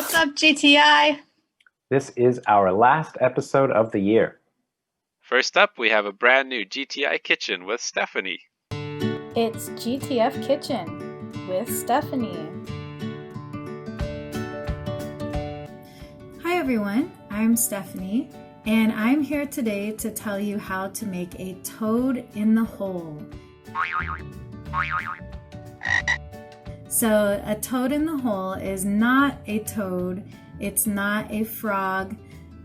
What's up, GTI? This is our last episode of the year. First up, we have a brand new GTI Kitchen with Stephanie. It's GTF Kitchen with Stephanie. Hi everyone, I'm Stephanie, and I'm here today to tell you how to make a toad in the hole. So a toad in the hole is not a toad, it's not a frog,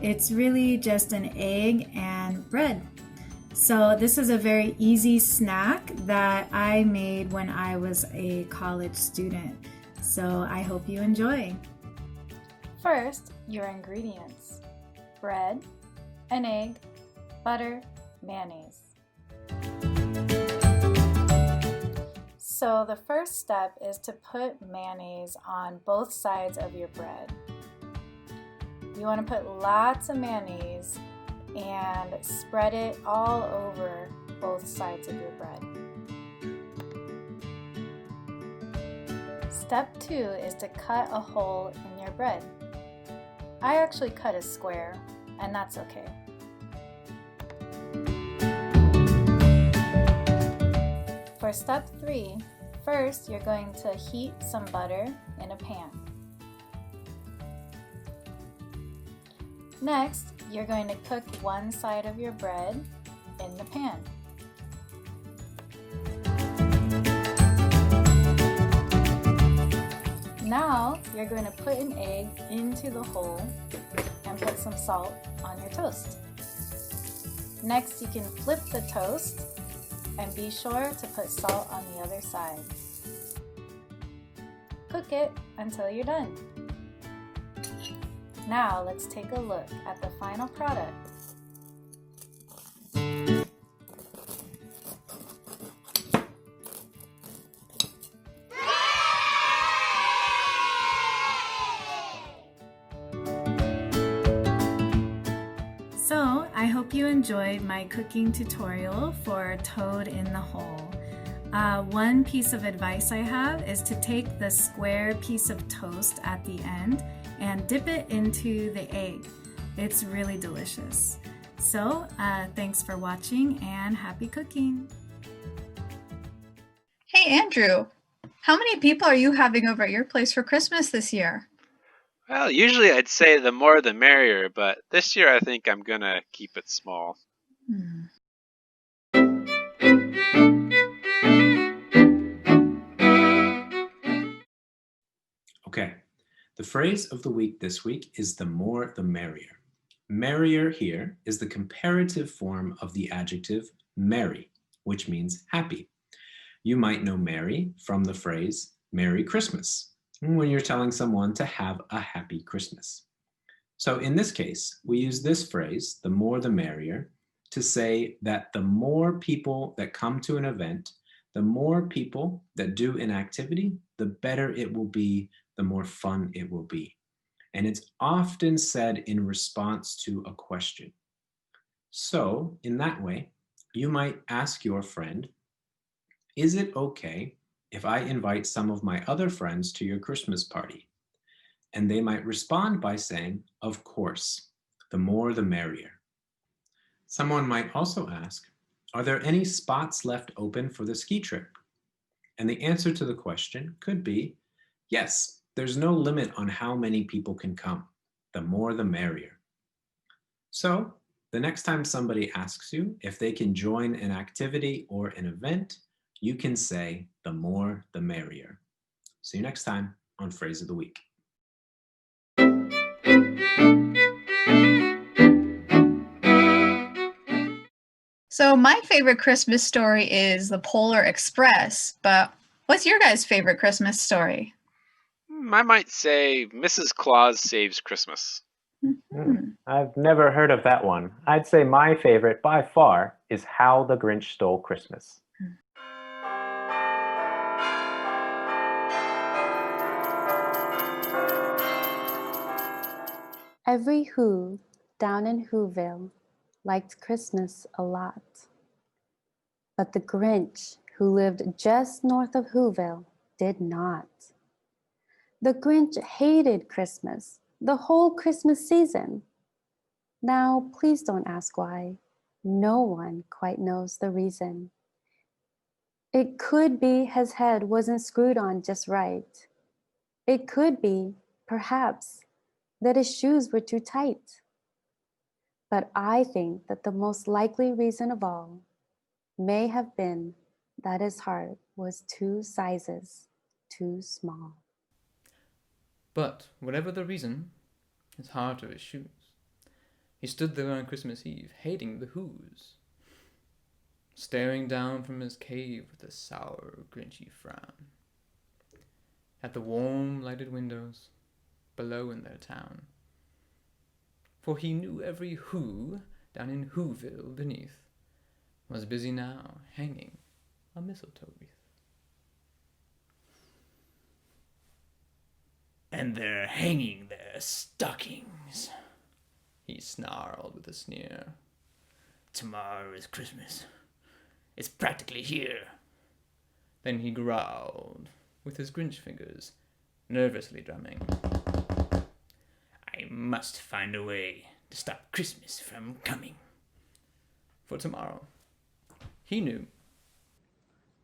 it's really just an egg and bread. So this is a very easy snack that I made when I was a college student. So I hope you enjoy. First, your ingredients: bread, an egg, butter, mayonnaise. So the first step is to put mayonnaise on both sides of your bread. You want to put lots of mayonnaise and spread it all over both sides of your bread. Step 2 is to cut a hole in your bread. I actually cut a square, and that's okay. For step 3, first you're going to heat some butter in a pan. Next, you're going to cook one side of your bread in the pan. Now, you're going to put an egg into the hole and put some salt on your toast. Next, you can flip the toast and be sure to put salt on the other side. Cook it until you're done. Now let's take a look at the final product. So I hope you enjoyed my cooking tutorial for toad in the hole. One piece of advice I have is to take the square piece of toast at the end and dip it into the egg. It's really delicious. So thanks for watching and happy cooking. Hey, Andrew. How many people are you having over at your place for Christmas this year? Well, usually I'd say the more the merrier, but this year I think I'm gonna keep it small. Okay, the phrase of the week this week is the more the merrier. Merrier here is the comparative form of the adjective merry, which means happy. You might know merry from the phrase Merry Christmas, when you're telling someone to have a happy Christmas. So in this case, we use this phrase, the more the merrier, to say that the more people that come to an event, the more people that do an activity, the better it will be, the more fun it will be. And it's often said in response to a question. So in that way, you might ask your friend, is it okay if I invite some of my other friends to your Christmas party? And they might respond by saying, of course, the more the merrier. Someone might also ask, are there any spots left open for the ski trip? And the answer to the question could be, yes, there's no limit on how many people can come. The more the merrier. So the next time somebody asks you if they can join an activity or an event, you can say, the more the merrier. See you next time on Phrase of the Week. So my favorite Christmas story is the Polar Express, but what's your guys' favorite Christmas story? I might say Mrs. Claus Saves Christmas. I've never heard of that one. I'd say my favorite by far is How the Grinch Stole Christmas. Every Who down in Whoville liked Christmas a lot. But the Grinch, who lived just north of Whoville, did not. The Grinch hated Christmas, the whole Christmas season. Now, please don't ask why. No one quite knows the reason. It could be his head wasn't screwed on just right. It could be, perhaps, that his shoes were too tight. But I think that the most likely reason of all may have been that his heart was 2 sizes too small. But whatever the reason, his heart or his shoes, he stood there on Christmas Eve, hating the Who's, staring down from his cave with a sour, grinchy frown at the warm, lighted windows below in their town. For he knew every Who down in Whoville beneath was busy now hanging a mistletoe wreath. And they're hanging their stockings, he snarled with a sneer. Tomorrow is Christmas. It's practically here. Then he growled, with his Grinch fingers nervously drumming. I must find a way to stop Christmas from coming. For tomorrow, he knew.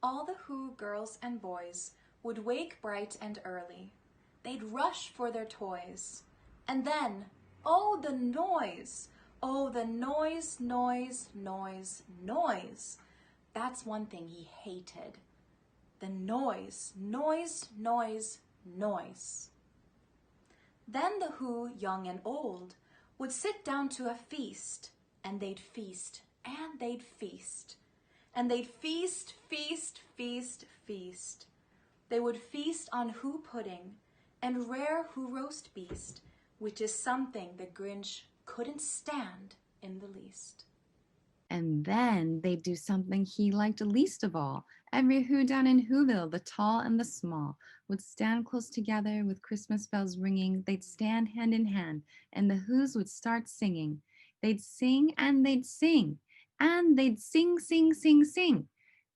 All the Who girls and boys would wake bright and early. They'd rush for their toys. And then, oh, the noise! Oh, the noise, noise, noise, noise. That's one thing he hated. The noise, noise, noise, noise. Then the Who, young and old, would sit down to a feast, and they'd feast, and they'd feast. And they'd feast, feast, feast, feast. They would feast on Who pudding and rare Who roast beast, which is something the Grinch couldn't stand in the least. And then they'd do something he liked least of all. Every Who down in Whoville, the tall and the small, would stand close together with Christmas bells ringing. They'd stand hand in hand, and the Whos would start singing. They'd sing and they'd sing, and they'd sing, sing, sing, sing.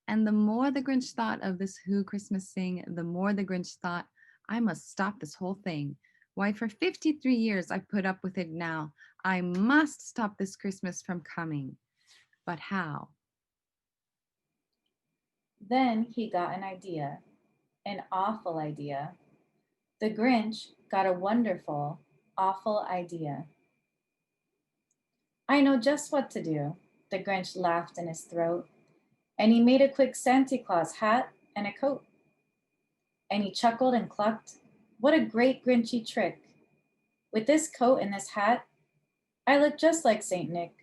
And the more the Grinch thought of this Who Christmas sing, the more the Grinch thought, I must stop this whole thing. Why, for 53 years I've put up with it now. I must stop this Christmas from coming. But how? Then he got an idea, an awful idea. The Grinch got a wonderful, awful idea. I know just what to do, the Grinch laughed in his throat, and he made a quick Santa Claus hat and a coat. And he chuckled and clucked, what a great Grinchy trick. With this coat and this hat, I look just like Saint Nick.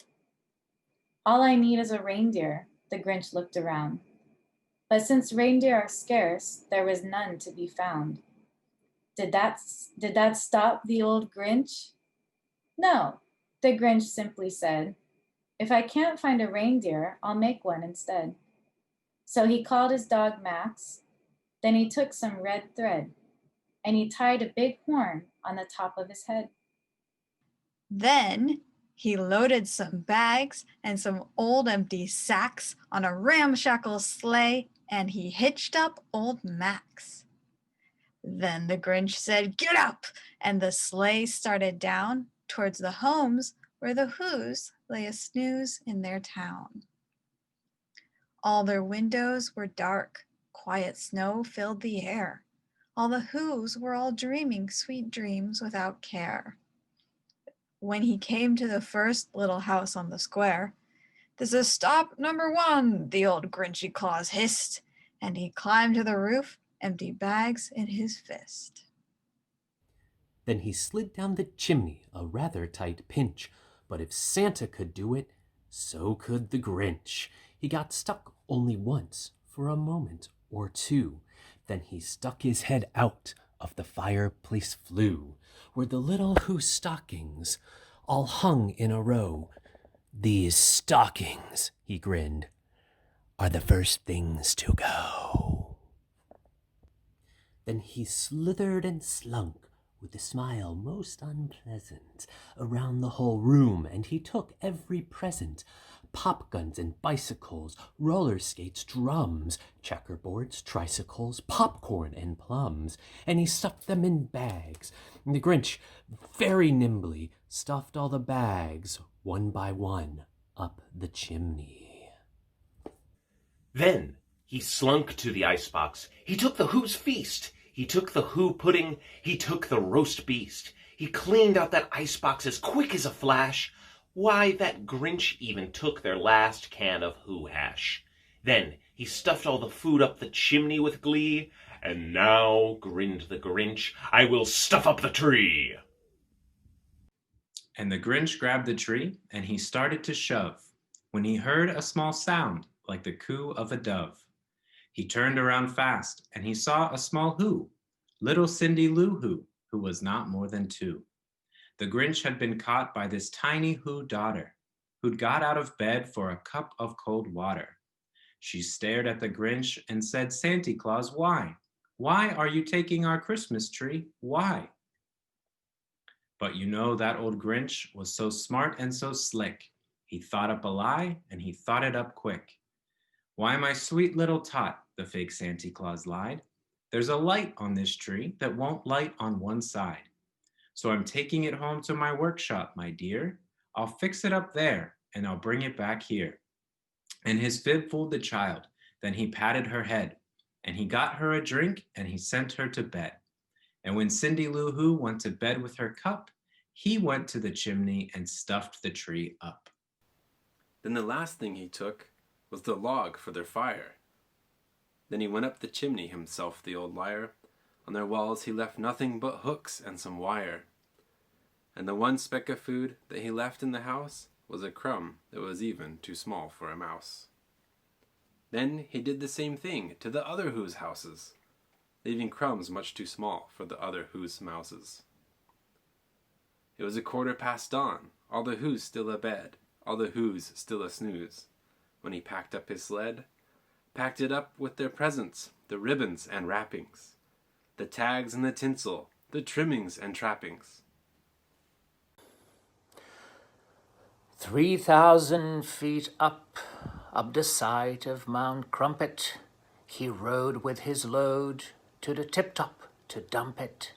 All I need is a reindeer, the Grinch looked around. But since reindeer are scarce, there was none to be found. Did that stop the old Grinch? No, the Grinch simply said, if I can't find a reindeer, I'll make one instead. So he called his dog Max, then he took some red thread, and he tied a big horn on the top of his head. Then he loaded some bags and some old empty sacks on a ramshackle sleigh, and he hitched up old Max. Then the Grinch said, get up, and the sleigh started down towards the homes where the Whos lay a snooze in their town. All their windows were dark, quiet snow filled the air. All the Whos were all dreaming sweet dreams without care. When he came to the first little house on the square, this is stop number 1, the old Grinchy Claus hissed, and he climbed to the roof, empty bags in his fist. Then he slid down the chimney, a rather tight pinch, but if Santa could do it, so could the Grinch. He got stuck only once, for a moment or two. Then he stuck his head out of the fireplace flue, where the little Who stockings all hung in a row. These stockings, he grinned, are the first things to go. Then he slithered and slunk with a smile most unpleasant around the whole room, and he took every present pop guns and bicycles, roller skates, drums, checkerboards, tricycles, popcorn, and plums, and he stuffed them in bags. And the Grinch very nimbly stuffed all the bags, one by one, up the chimney. Then he slunk to the icebox. He took the Who's feast. He took the Who pudding. He took the roast beast. He cleaned out that icebox as quick as a flash. Why, that Grinch even took their last can of Who hash. Then he stuffed all the food up the chimney with glee. And now, grinned the Grinch, I will stuff up the tree. And the Grinch grabbed the tree and he started to shove when he heard a small sound like the coo of a dove. He turned around fast and he saw a small Who, little Cindy Lou who was not more than 2. The Grinch had been caught by this tiny Who daughter, who'd got out of bed for a cup of cold water. She stared at the Grinch and said, "Santa Claus, why? Why are you taking our Christmas tree? Why?" But you know that old Grinch was so smart and so slick. He thought up a lie and he thought it up quick. "Why, my sweet little tot," the fake Santa Claus lied, "there's a light on this tree that won't light on one side. So I'm taking it home to my workshop, my dear. I'll fix it up there and I'll bring it back here." And his fib fooled the child. Then he patted her head and he got her a drink and he sent her to bed. And when Cindy Lou Who went to bed with her cup, he went to the chimney and stuffed the tree up. Then the last thing he took was the log for their fire. Then he went up the chimney himself, the old liar. On their walls he left nothing but hooks and some wire. And the one speck of food that he left in the house was a crumb that was even too small for a mouse. Then he did the same thing to the other Who's houses, leaving crumbs much too small for the other Who's mouses. It was 1:15 dawn, all the Who's still abed, all the Who's still a snooze, when he packed up his sled, packed it up with their presents, the ribbons and wrappings, the tags and the tinsel, the trimmings and trappings. 3,000 feet up the side of Mount Crumpet, he rode with his load to the tip-top to dump it.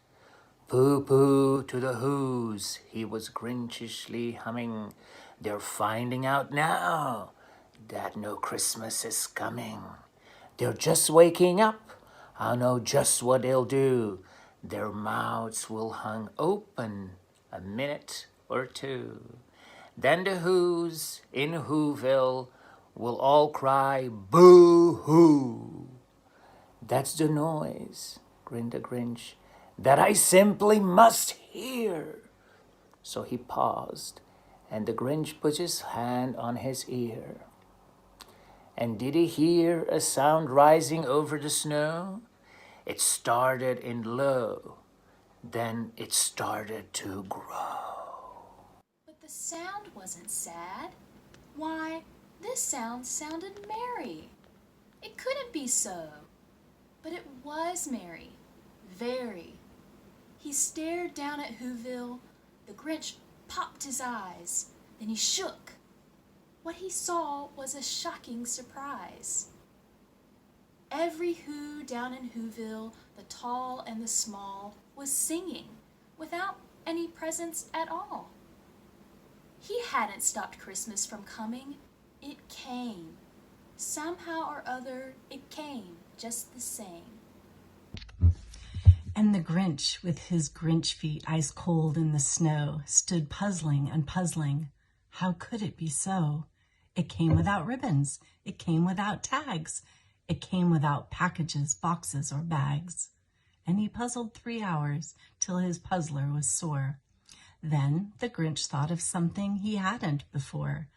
Pooh-pooh to the Who's, he was Grinchishly humming. They're finding out now that no Christmas is coming. They're just waking up, I know just what they'll do. Their mouths will hang open a minute or two. Then the Who's in Whoville will all cry boo-hoo. That's the noise, grinned the Grinch, that I simply must hear. So he paused, and the Grinch put his hand on his ear. And did he hear a sound rising over the snow? It started in low, then it started to grow. But the sound wasn't sad. Why, this sound sounded merry. It couldn't be so. But it was merry, very. He stared down at Whoville. The Grinch popped his eyes. Then he shook. What he saw was a shocking surprise. Every Who down in Whoville, the tall and the small, was singing without any presents at all. He hadn't stopped Christmas from coming. It came. Somehow or other, it came just the same. And the Grinch, with his Grinch feet ice cold in the snow, stood puzzling and puzzling. How could it be so? It came without ribbons. It came without tags. It came without packages, boxes, or bags. And he puzzled 3 hours till his puzzler was sore. Then the Grinch thought of something he hadn't before.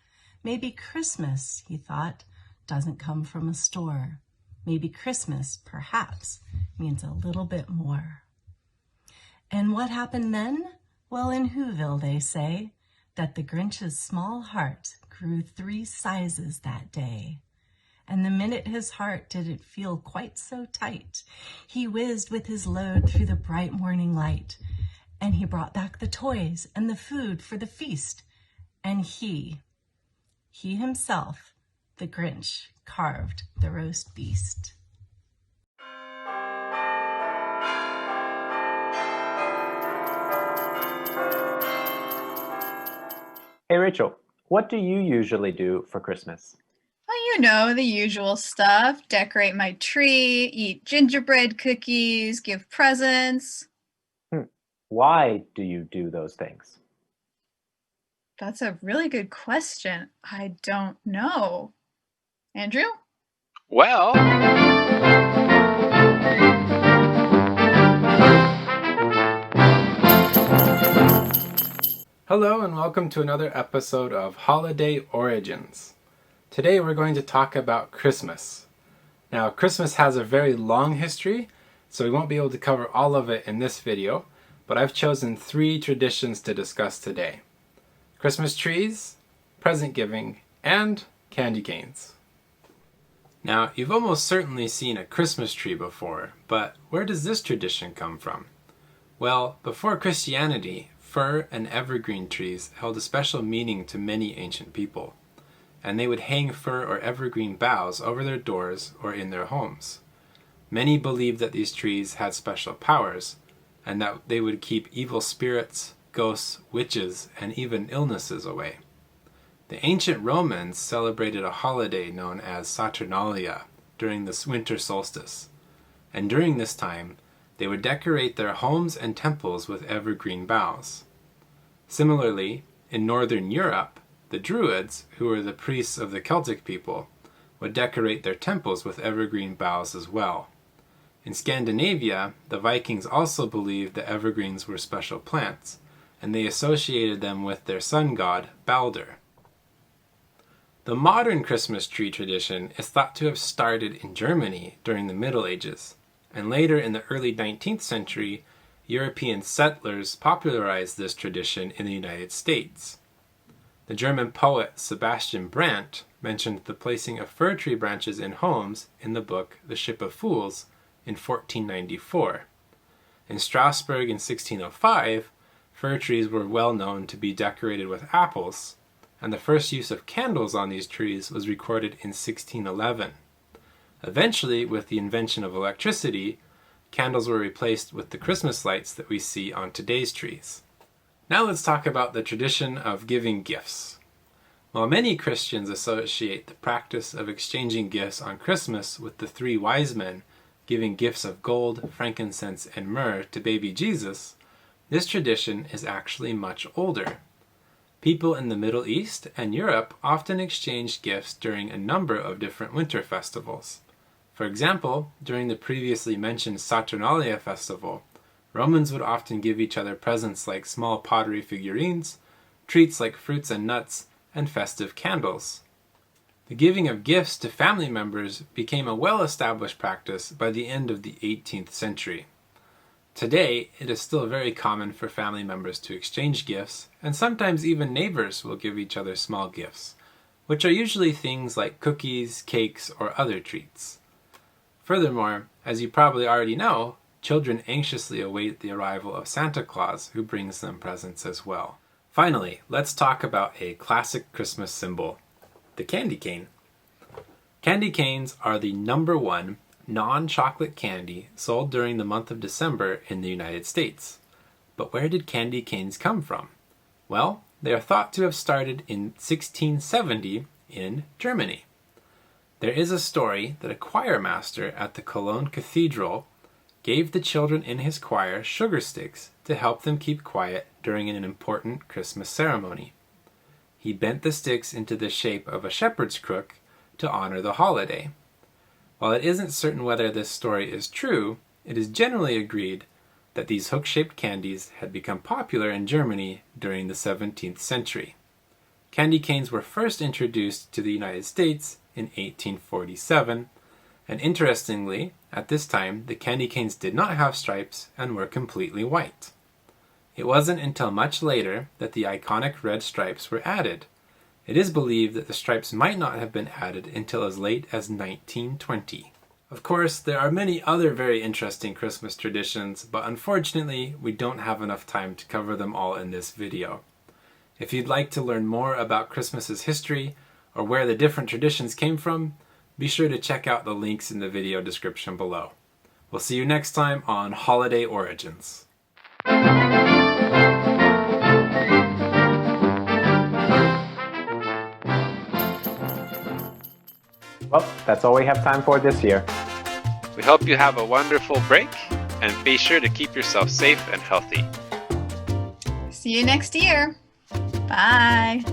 Maybe Christmas, he thought, doesn't come from a store. Maybe Christmas, perhaps, means a little bit more. And what happened then? Well, in Whoville they say that the Grinch's small heart grew 3 sizes that day. And the minute his heart didn't feel quite so tight, he whizzed with his load through the bright morning light. And he brought back the toys and the food for the feast. And he He himself, the Grinch, carved the roast beast. Hey Rachel, what do you usually do for Christmas? Well, you know, the usual stuff. Decorate my tree, eat gingerbread cookies, give presents. Why do you do those things? That's a really good question. I don't know. Andrew? Well, hello and welcome to another episode of Holiday Origins. Today we're going to talk about Christmas. Now, Christmas has a very long history, so we won't be able to cover all of it in this video, but I've chosen 3 traditions to discuss today: Christmas trees, present giving, and candy canes. Now, you've almost certainly seen a Christmas tree before, but where does this tradition come from? Well, before Christianity, fir and evergreen trees held a special meaning to many ancient people, and they would hang fir or evergreen boughs over their doors or in their homes. Many believed that these trees had special powers, and that they would keep evil spirits, ghosts, witches, and even illnesses away. The ancient Romans celebrated a holiday known as Saturnalia during the winter solstice, and during this time, they would decorate their homes and temples with evergreen boughs. Similarly, in Northern Europe, the Druids, who were the priests of the Celtic people, would decorate their temples with evergreen boughs as well. In Scandinavia, the Vikings also believed that evergreens were special plants, and they associated them with their sun god, Balder. The modern Christmas tree tradition is thought to have started in Germany during the Middle Ages, and later in the early 19th century, European settlers popularized this tradition in the United States. The German poet Sebastian Brandt mentioned the placing of fir tree branches in homes in the book The Ship of Fools in 1494. In Strasbourg in 1605, fir trees were well known to be decorated with apples, and the first use of candles on these trees was recorded in 1611. Eventually, with the invention of electricity, candles were replaced with the Christmas lights that we see on today's trees. Now let's talk about the tradition of giving gifts. While many Christians associate the practice of exchanging gifts on Christmas with the 3 wise men giving gifts of gold, frankincense, and myrrh to baby Jesus, this tradition is actually much older. People in the Middle East and Europe often exchanged gifts during a number of different winter festivals. For example, during the previously mentioned Saturnalia festival, Romans would often give each other presents like small pottery figurines, treats like fruits and nuts, and festive candles. The giving of gifts to family members became a well-established practice by the end of the 18th century. Today, it is still very common for family members to exchange gifts, and sometimes even neighbors will give each other small gifts, which are usually things like cookies, cakes, or other treats. Furthermore, as you probably already know, children anxiously await the arrival of Santa Claus, who brings them presents as well. Finally, let's talk about a classic Christmas symbol: the candy cane. Candy canes are the #1 non-chocolate candy sold during the month of December in the United States. But where did candy canes come from? Well, they are thought to have started in 1670 in Germany. There is a story that a choir master at the Cologne Cathedral gave the children in his choir sugar sticks to help them keep quiet during an important Christmas ceremony. He bent the sticks into the shape of a shepherd's crook to honor the holiday. While it isn't certain whether this story is true, it is generally agreed that these hook-shaped candies had become popular in Germany during the 17th century. Candy canes were first introduced to the United States in 1847, and interestingly, at this time, the candy canes did not have stripes and were completely white. It wasn't until much later that the iconic red stripes were added. It is believed that the stripes might not have been added until as late as 1920. Of course, there are many other very interesting Christmas traditions, but unfortunately, we don't have enough time to cover them all in this video. If you'd like to learn more about Christmas's history, or where the different traditions came from, be sure to check out the links in the video description below. We'll see you next time on Holiday Origins. Well, that's all we have time for this year. We hope you have a wonderful break, and be sure to keep yourself safe and healthy. See you next year. Bye.